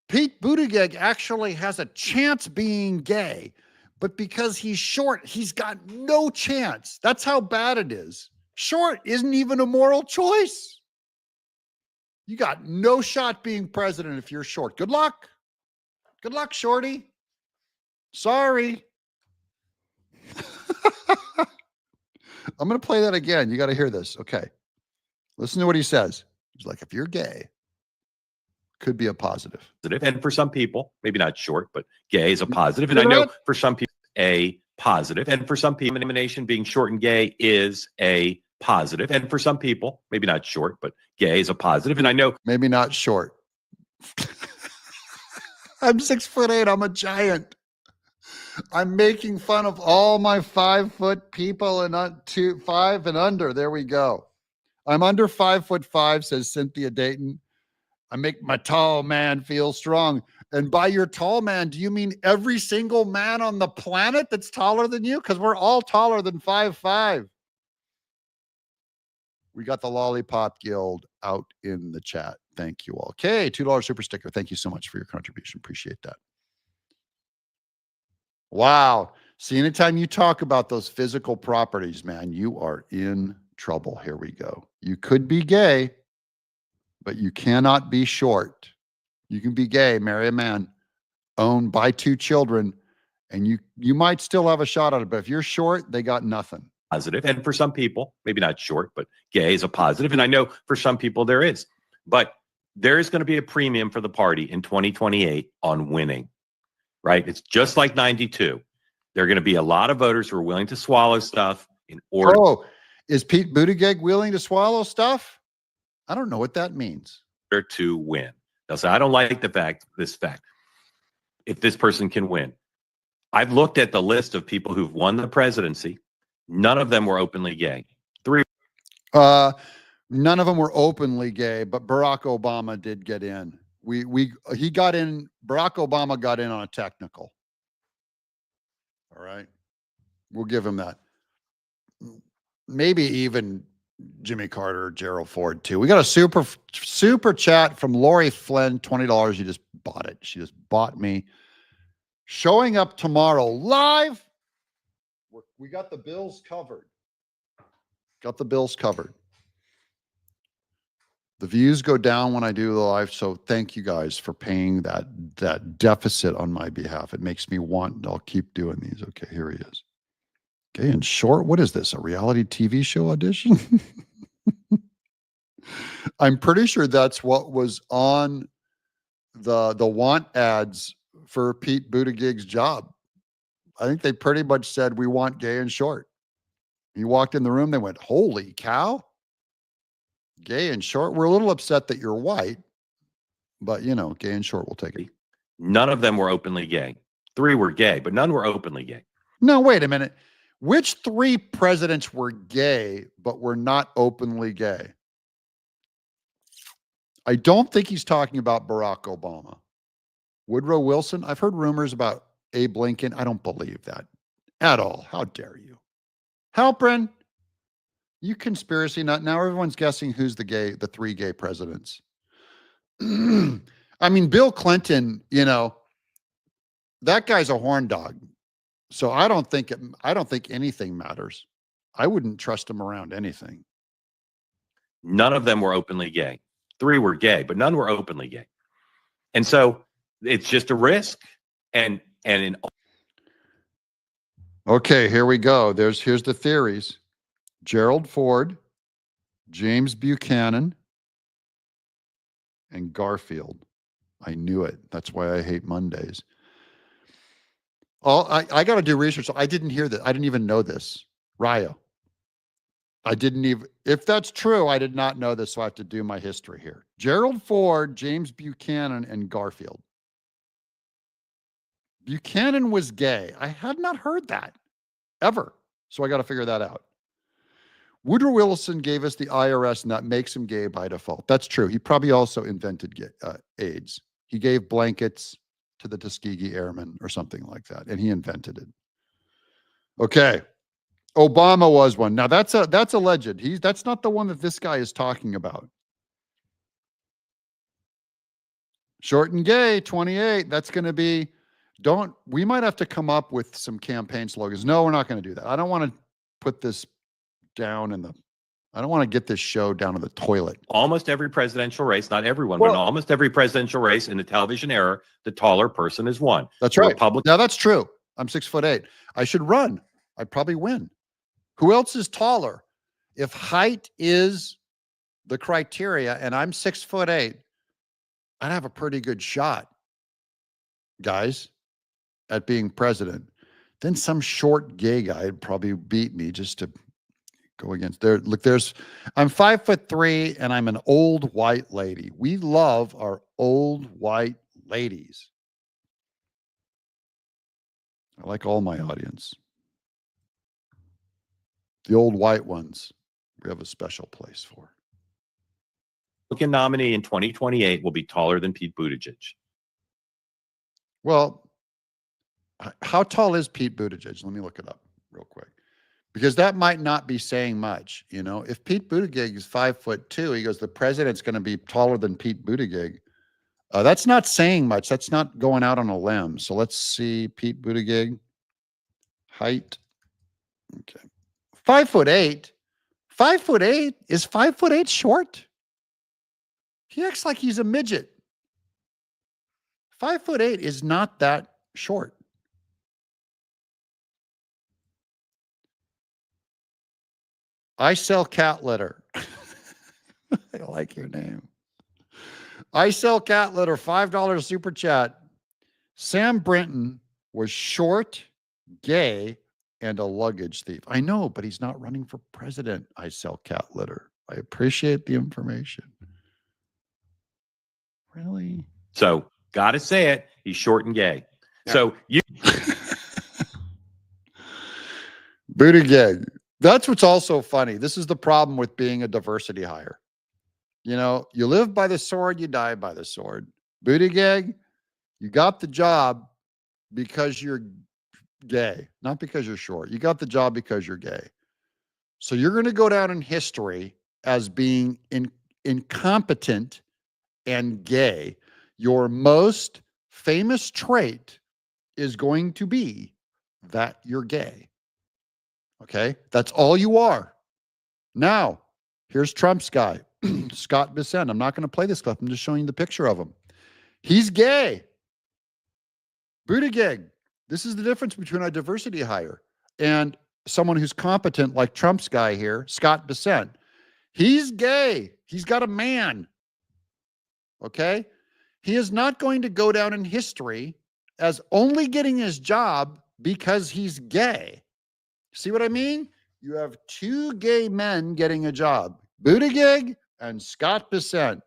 Pete Buttigieg actually has a chance being gay, but because he's short, he's got no chance. That's how bad it is. Short isn't even a moral choice. You got no shot being president if you're short. Good luck. Good luck, shorty. Sorry. I'm going to play that again. You got to hear this. Okay. Listen to what he says. He's like, if you're gay, could be a positive. And for some people, maybe not short, but gay is a positive. And I know for some people, a positive. And for some people, nomination being short and gay is a positive. And for some people, maybe not short, but gay is a positive. And I know. Maybe not short. I'm 6'8". I'm a giant. I'm making fun of all my 5 foot people and 5 and under. There we go. I'm under 5'5", says Cynthia Dayton. I make my tall man feel strong. And by your tall man, do you mean every single man on the planet that's taller than you? Because we're all taller than 5'5". We got the Lollipop Guild out in the chat. Thank you all. Okay, $2 super sticker. Thank you so much for your contribution. Appreciate that. Wow. See, anytime you talk about those physical properties, man, you are in trouble. Here we go. You could be gay, but you cannot be short. You can be gay, marry a man, own, buy 2 children, and you might still have a shot at it. But if you're short, they got nothing. Positive. And for some people, maybe not short, but gay is a positive. And I know for some people there is. But there is going to be a premium for the party in 2028 on winning, right? It's just like 92. There are going to be a lot of voters who are willing to swallow stuff in order. Oh, is Pete Buttigieg willing to swallow stuff? I don't know what that means. To win. They'll say, I don't like this fact. If this person can win. I've looked at the list of people who've won the presidency. None of them were openly gay. 3. None of them were openly gay, but Barack Obama did get in. He got in. Barack Obama got in on a technical. All right. We'll give him that. Maybe even Jimmy Carter, Gerald Ford too. We got a super chat from Lori Flynn, $20. You just bought it. She just bought me. Showing up tomorrow live. We got the bills covered. Got the bills covered. The views go down when I do the live, so thank you guys for paying that deficit on my behalf. It makes me want. I'll keep doing these. Okay, here he is. Okay, in short, what is this? A reality TV show audition? I'm pretty sure that's what was on the want ads for Pete Buttigieg's job. I think they pretty much said, we want gay and short. He walked in the room. They went, holy cow. Gay and short. We're a little upset that you're white, but you know, gay and short, we'll take it. None of them were openly gay. 3 were gay, but none were openly gay. No, wait a minute. Which 3 presidents were gay, but were not openly gay? I don't think he's talking about Barack Obama. Woodrow Wilson, I've heard rumors about Abe Lincoln. I don't believe that at all. How dare you? Halprin, you conspiracy nut. Now everyone's guessing who's the 3 gay presidents. I mean, Bill Clinton, you know, that guy's a horn dog. So I don't think anything matters. I wouldn't trust him around anything. None of them were openly gay. 3 were gay, but none were openly gay. And so it's just a risk. And in Okay, here we go. Here's the theories. Gerald Ford, James Buchanan, and Garfield. I knew it. That's why I hate Mondays. I got to do research. I didn't hear that. I didn't even know this. Ryo. I didn't even, if that's true, I did not know this, so I have to do my history here. Gerald Ford, James Buchanan, and Garfield. Buchanan was gay. I had not heard that ever. So I got to figure that out. Woodrow Wilson gave us the IRS, and that makes him gay by default. That's true. He probably also invented AIDS. He gave blankets to the Tuskegee Airmen or something like that, and he invented it. Okay. Obama was one. Now that's alleged. That's not the one that this guy is talking about. Short and gay, 28. That's going to be, we might have to come up with some campaign slogans. No, we're not going to do that. I don't want to put this down I don't want to get this show down in the toilet. almost every presidential race, not everyone, but in almost every presidential race in the television era, the taller person is won. That's right. Now that's true. I'm 6'8". I should run. I'd probably win. Who else is taller? If height is the criteria and I'm 6'8", I'd have a pretty good shot, guys, at being president. Then some short gay guy would probably beat me just to go against there. Look, I'm 5'3" and I'm an old white lady. We love our old white ladies. I like all my audience. The old white ones, we have a special place for. Republican nominee in 2028 will be taller than Pete Buttigieg. Well, how tall is Pete Buttigieg? Let me look it up real quick. Because that might not be saying much, you know. If Pete Buttigieg is 5'2", he goes, the president's going to be taller than Pete Buttigieg. That's not saying much. That's not going out on a limb. So let's see Pete Buttigieg height. Okay, 5'8". 5'8". Is 5'8" short? He acts like he's a midget. 5'8" is not that short. I sell cat litter. I like your name. I sell cat litter, $5 super chat. Sam Brinton was short, gay, and a luggage thief. I know, but he's not running for president. I sell cat litter. I appreciate the information. Really? So, gotta say it, he's short and gay. Yeah. So you Buttigieg. That's what's also funny. This is the problem with being a diversity hire. You know, you live by the sword, you die by the sword. Buttigieg, you got the job because you're gay, not because you're short. You got the job because you're gay. So you're going to go down in history as being incompetent and gay. Your most famous trait is going to be that you're gay. Okay, that's all you are. Now, here's Trump's guy, Scott Bissett. I'm not going to play this clip. I'm just showing you the picture of him. He's gay. Buttigieg. This is the difference between a diversity hire and someone who's competent like Trump's guy here, Scott Bissett. He's gay. He's got a man. Okay? He is not going to go down in history as only getting his job because he's gay. See what I mean? You have 2 gay men getting a job, Buttigieg and Scott Bessent.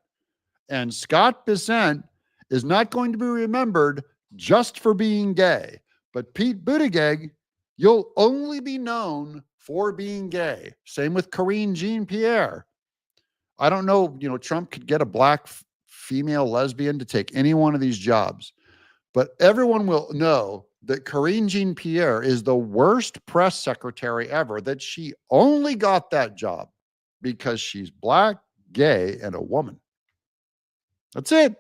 And Scott Bessent is not going to be remembered just for being gay. But Pete Buttigieg, you'll only be known for being gay. Same with Karine Jean-Pierre. I don't know, Trump could get a black female lesbian to take any one of these jobs. But everyone will know that Karine Jean-Pierre is the worst press secretary ever, that she only got that job because she's black, gay, and a woman. That's it.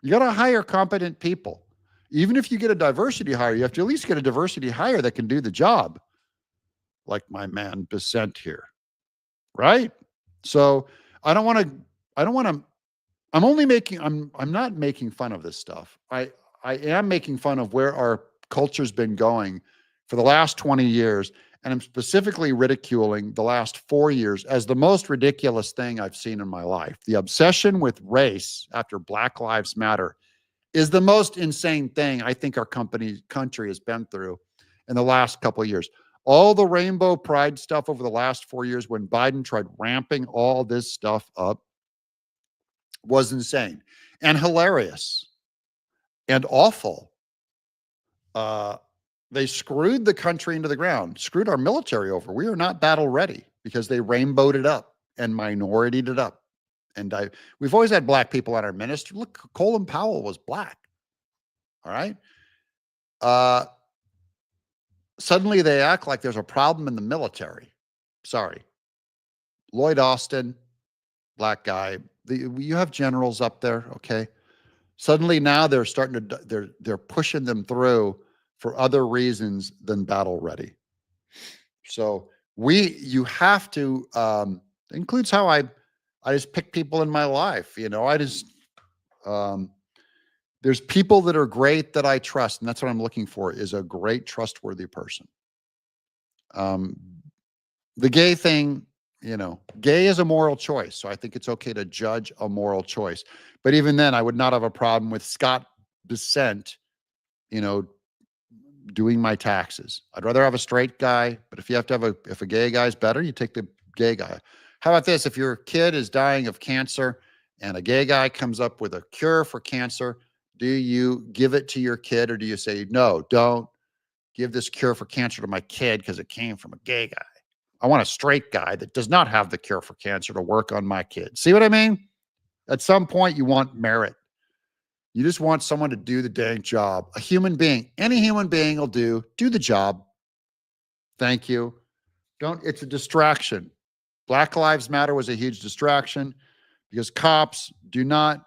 You got to hire competent people. Even if you get a diversity hire, you have to at least get a diversity hire that can do the job. Like my man Bessent here. Right? So I'm not making fun of this stuff. I am making fun of where our culture's been going for the last 20 years. And I'm specifically ridiculing the last 4 years as the most ridiculous thing I've seen in my life. The obsession with race after Black Lives Matter is the most insane thing I think our country has been through in the last couple of years. All the rainbow pride stuff over the last 4 years when Biden tried ramping all this stuff up was insane and hilarious and awful. They screwed the country into the ground, screwed our military over. We are not battle ready because they rainbowed it up and minoritied it up. And we've always had black people on our ministry. Look, Colin Powell was black. All right. Suddenly they act like there's a problem in the military. Sorry. Lloyd Austin, black guy. You have generals up there. Okay. Suddenly now they're starting to, they're pushing them through for other reasons than battle ready. So you have to, includes how I just pick people in my life. There's people that are great that I trust. And that's what I'm looking for, is a great, trustworthy person. The gay thing, gay is a moral choice. So I think it's okay to judge a moral choice. But even then I would not have a problem with Scott Bessent, doing my taxes. I'd rather have a straight guy, but if you have to have if a gay guy's better, you take the gay guy. How about this? If your kid is dying of cancer and a gay guy comes up with a cure for cancer, do you give it to your kid, or do you say, no, don't give this cure for cancer to my kid because it came from a gay guy? I want a straight guy that does not have the cure for cancer to work on my kid. See what I mean? At some point, you want merit. You just want someone to do the dang job. A human being, any human being will do the job. Thank you. It's a distraction. Black Lives Matter was a huge distraction because cops do not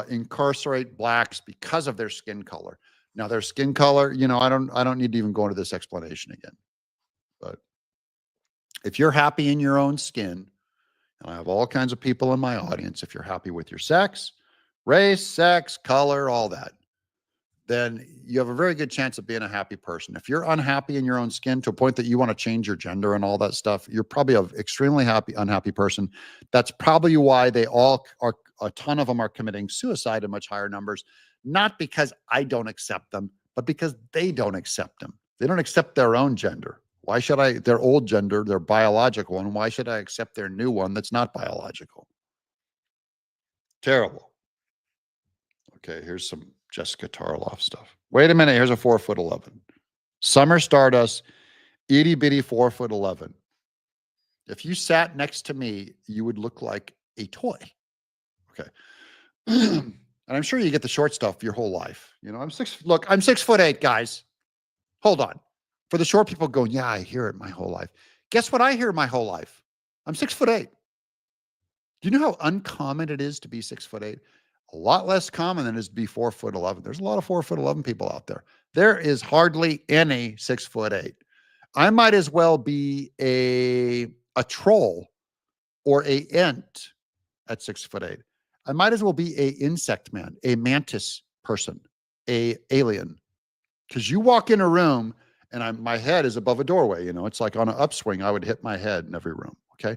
incarcerate blacks because of their skin color. Now their skin color, I don't need to even go into this explanation again. But if you're happy in your own skin, and I have all kinds of people in my audience, if you're happy with your sex, race, sex, color, all that, then you have a very good chance of being a happy person. If you're unhappy in your own skin to a point that you want to change your gender and all that stuff, you're probably an extremely unhappy person. That's probably why a ton of them are committing suicide in much higher numbers, not because I don't accept them, but because they don't accept them. They don't accept their own gender. Why should their old gender, their biological one, why should I accept their new one that's not biological? Terrible. Okay, here's some Jessica Tarloff stuff. Wait a minute, here's a 4'11". Summer Stardust, itty bitty 4'11". If you sat next to me, you would look like a toy. Okay. And I'm sure you get the short stuff your whole life. I'm 6'8", guys. Hold on. For the short people going, yeah, I hear it my whole life. Guess what I hear my whole life? I'm 6'8". Do you know how uncommon it is to be 6'8"? A lot less common than it is to be 4'11". There's a lot of 4'11" people out there. There is hardly any 6'8". I might as well be a troll or a ant at 6'8". I might as well be a insect man, a mantis person, a alien. Because you walk in a room and my head is above a doorway. It's like on an upswing, I would hit my head in every room. Okay.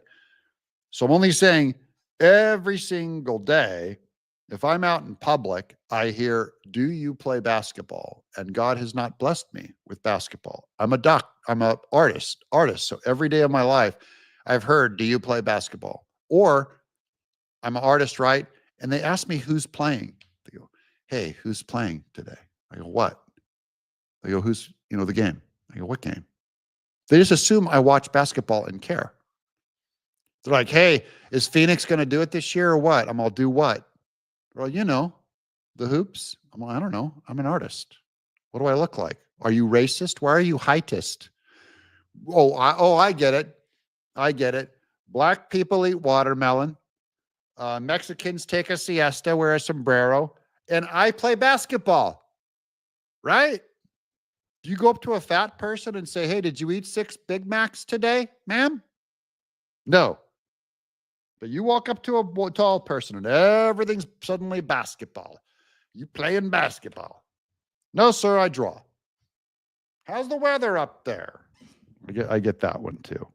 So I'm only saying every single day, if I'm out in public, I hear, do you play basketball? And God has not blessed me with basketball. I'm an artist. So every day of my life, I've heard, do you play basketball? Or I'm an artist, right? And they ask me who's playing. They go, hey, who's playing today? I go, what? They go, who's, the game? I go, what game? They just assume I watch basketball and care. They're like, hey, is Phoenix going to do it this year or what? I'm all, do what? Well, the hoops. I'm all, I don't know. I'm an artist. What do I look like? Are you racist? Why are you heightist? I get it. I get it. Black people eat watermelon. Mexicans take a siesta, wear a sombrero, and I play basketball. Right? Do you go up to a fat person and say, hey, did you eat 6 Big Macs today, ma'am? No. But you walk up to a tall person and everything's suddenly basketball. You playing basketball. No, sir, I draw. How's the weather up there? I get that one too.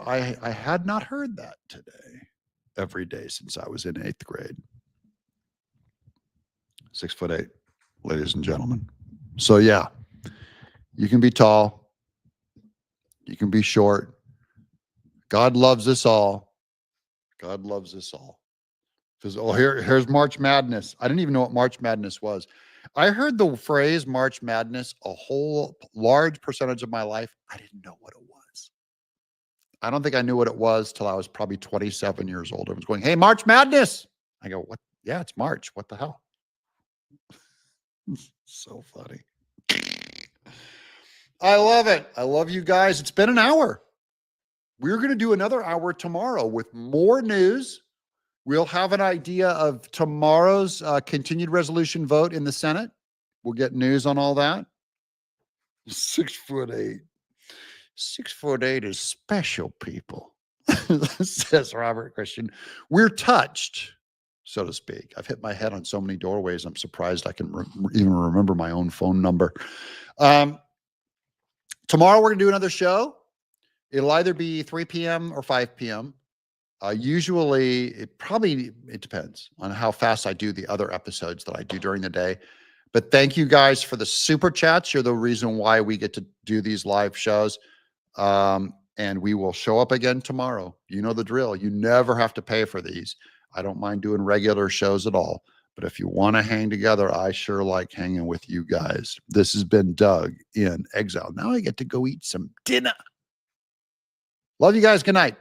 I had not heard that today every day since I was in 8th grade. 6'8", ladies and gentlemen. So yeah, you can be tall. You can be short. God loves us all. God loves us all. Because, here's March Madness. I didn't even know what March Madness was. I heard the phrase March Madness a whole large percentage of my life. I didn't know what it was. I don't think I knew what it was till I was probably 27 years old. I was going, hey, March Madness. I go, what? Yeah, it's March. What the hell? So funny. I love it. I love you guys. It's been an hour. We're going to do another hour tomorrow with more news. We'll have an idea of tomorrow's continued resolution vote in the Senate. We'll get news on all that. 6'8". 6'8" is special, people, says Robert Christian. We're touched, so to speak. I've hit my head on so many doorways. I'm surprised I can even remember my own phone number. Tomorrow we're going to do another show. It'll either be 3 p.m. or 5 p.m. Usually, it depends on how fast I do the other episodes that I do during the day. But thank you guys for the super chats. You're the reason why we get to do these live shows. And we will show up again tomorrow. You know the drill. You never have to pay for these. I don't mind doing regular shows at all. But if you want to hang together, I sure like hanging with you guys. This has been Doug in Exile. Now I get to go eat some dinner. Love you guys. Good night.